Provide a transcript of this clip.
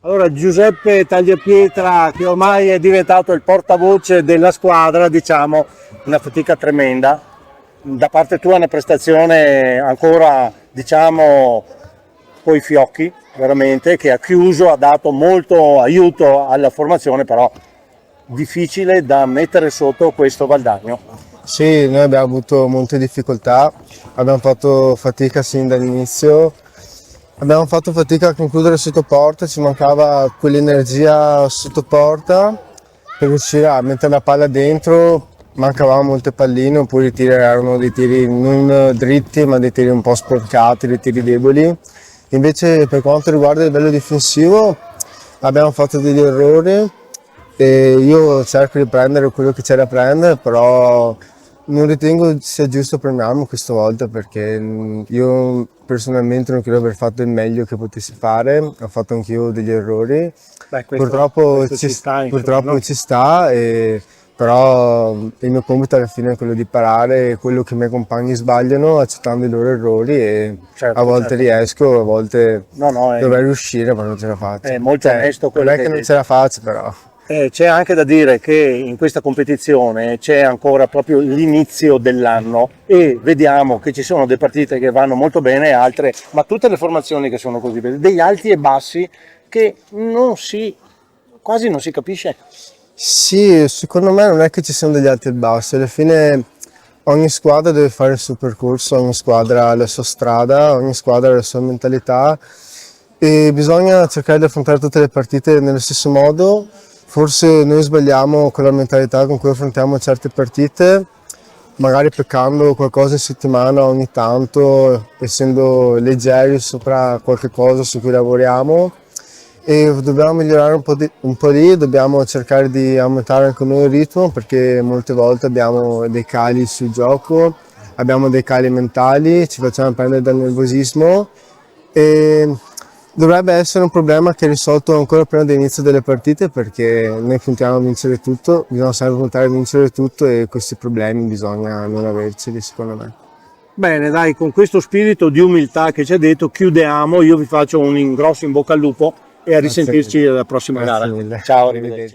Allora, Giuseppe Tagliapietra, che ormai è diventato il portavoce della squadra, diciamo, una fatica tremenda. Da parte tua una prestazione ancora, diciamo, coi fiocchi, veramente, che ha chiuso, ha dato molto aiuto alla formazione, però difficile da mettere sotto questo Valdagno. Sì, noi abbiamo avuto molte difficoltà, abbiamo fatto fatica sin dall'inizio, abbiamo fatto fatica a concludere sotto porta, ci mancava quell'energia sotto porta per riuscire a mettere la palla dentro, mancavano molte palline oppure i tiri erano dei tiri non dritti ma dei tiri un po' sporcati, dei tiri deboli. Invece per quanto riguarda il livello difensivo abbiamo fatto degli errori e io cerco di prendere quello che c'è da prendere, però non ritengo sia giusto premiarmi questa volta perché io personalmente non credo di aver fatto il meglio che potessi fare, ho fatto anch'io degli errori. Beh, Purtroppo questo ci sta, insomma, purtroppo no? ci sta, però il mio compito alla fine è quello di imparare quello che i miei compagni sbagliano accettando i loro errori e Certo, a volte certo. riesco, a volte No, no, dovrei riuscire ma non ce la faccio. è molto onesto quello non è che che hai non detto. ce la faccio però. C'è anche da dire che in questa competizione c'è ancora proprio l'inizio dell'anno e vediamo che ci sono delle partite che vanno molto bene e altre, ma tutte le formazioni che sono così belle, degli alti e bassi che quasi non si capisce. Sì, secondo me non è che ci siano degli alti e bassi, alla fine ogni squadra deve fare il suo percorso, ogni squadra ha la sua strada, ogni squadra ha la sua mentalità e bisogna cercare di affrontare tutte le partite nello stesso modo. Forse noi sbagliamo con la mentalità con cui affrontiamo certe partite, magari peccando qualcosa in settimana ogni tanto, essendo leggeri sopra qualche cosa su cui lavoriamo e dobbiamo migliorare un po' lì, dobbiamo cercare di aumentare anche noi il ritmo perché molte volte abbiamo dei cali sul gioco, abbiamo dei cali mentali, ci facciamo prendere dal nervosismo e dovrebbe essere un problema che è risolto ancora prima dell'inizio delle partite perché noi puntiamo a vincere tutto, bisogna sempre puntare a vincere tutto e questi problemi bisogna non averceli secondo me. Bene, dai, con questo spirito di umiltà che ci ha detto, chiudiamo. Io vi faccio un grosso in bocca al lupo e a Grazie risentirci mille. alla prossima Grazie gara. mille. Ciao, arrivederci.